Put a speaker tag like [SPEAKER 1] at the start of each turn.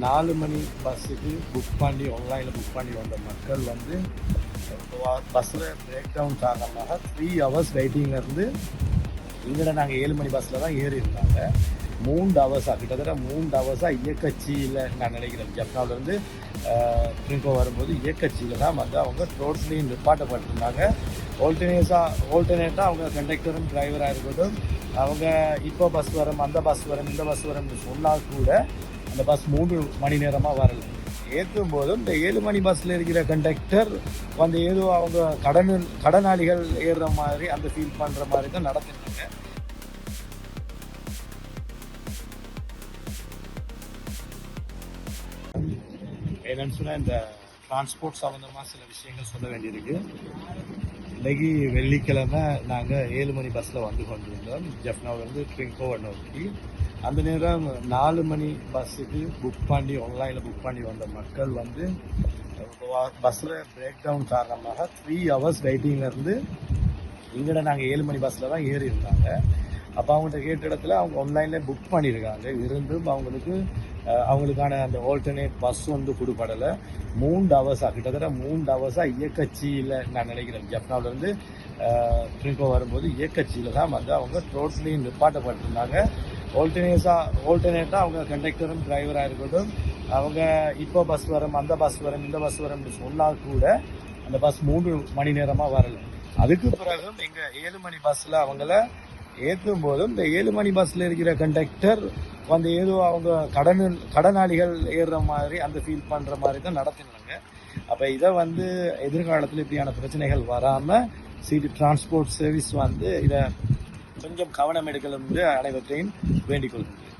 [SPEAKER 1] 4 மணி பஸ்ஸுக்கு புக் பண்ணி ஆன்லைனில் புக் பண்ணி வந்த மக்கள் வந்து பஸ்ஸில் பிரேக் டவுன் காரணமாக 3 hours வெயிட்டிங்லேருந்து இங்கே நாங்கள் 7 மணி பஸ்ஸில் தான் ஏறி இருந்தாங்க. 3 ஹவர்ஸாக கிட்டத்தட்ட 3 ஹவர்ஸாக இயக்கச்சியில் நான் நினைக்கிறேன் ஜப்னாவிலேருந்து ட்ரிங்கோ வரும்போது இயக்கச்சியில் தான் வந்து அவங்க ரோட்ஸ்லேயும் நிப்பாட்டப்பட்டிருந்தாங்க. ஆல்டர்னேட்டாக அவங்க கண்டக்டரும் டிரைவராக இருக்கட்டும் அவங்க இப்போ பஸ் வரும் அந்த பஸ் வரும் இந்த பஸ் வரும்னு சொன்னால் கூட அந்த பஸ் 3 மணி நேரமாக வரல. ஏற்றும் போதும் இந்த 7 மணி பஸ்ஸில் இருக்கிற கண்டக்டர் வந்து ஏதோ அவங்க கடனாளிகள் ஏறுற மாதிரி அந்த ஃபீல் பண்ணுற மாதிரி தான் நடத்தினாங்க. என்னன்னு சொன்னால் இந்த டிரான்ஸ்போர்ட் சம்மந்தமாக சில விஷயங்கள் சொல்ல வேண்டியிருக்கு. இன்றைக்கி வெள்ளிக்கிழமை நாங்கள் 7 மணி பஸ்ஸில் வந்து கொண்டிருந்தோம் ஜப்னாவிலேருந்து ட்ரிங்கோ நோக்கி. அந்த நேரம் 4 மணி பஸ்ஸுக்கு புக் பண்ணி ஆன்லைனில் புக் பண்ணி வந்த மக்கள் வந்து பஸ்ஸில் பிரேக் டவுன் காரணமாக 3 hours வெயிட்டிங்லேருந்து இங்கே நாங்கள் 7 மணி பஸ்ஸில் தான் ஏறி இருந்தாங்க. அப்போ அவங்கள்ட்ட கேட்ட இடத்துல அவங்க ஆன்லைனில் புக் பண்ணியிருக்காங்க. இருந்தும் அவங்களுக்கான அந்த ஆல்டர்னேட் பஸ் வந்து கொடுப்படலை. 3 ஹவர்ஸாக கிட்டத்தட்ட 3 ஹவர்ஸாக இயக்கச்சியில் நான் நினைக்கிறேன் ஜப்னாவிலேருந்து ட்ரிங்கோ வரும்போது இயக்கச்சியில் தான் வந்து அவங்க ரோட்ஸ்லேயும் நிப்பாட்டப்பட்டிருந்தாங்க. ஆல்டர்னேட்டாக அவங்க கண்டக்டரும் டிரைவராக இருக்கட்டும் அவங்க இப்போ பஸ் வரும் அந்த பஸ் வரும் இந்த பஸ் வரும்னு சொன்னால் கூட அந்த பஸ் 3 மணி நேரமாக வரல. அதுக்கு பிறகும் எங்கள் 7 மணி பஸ்ஸில் அவங்கள ஏற்றும் போதும் இந்த 7 மணி பஸ்ஸில் இருக்கிற கண்டக்டர் வந்து ஏதோ அவங்க கடனாளிகள் ஏறுற மாதிரி அந்த ஃபீல் பண்ணுற மாதிரி தான் நடத்தினாங்க. அப்போ இதை வந்து எதிர்காலத்தில் இப்படியான பிரச்சனைகள் வராமல் சிட்டி டிரான்ஸ்போர்ட் சர்வீஸ் வந்து இதை கொஞ்சம் கவனம் எடுக்கணும் என்று அனைவற்றையும் வேண்டிக் கொள்கிறேன்.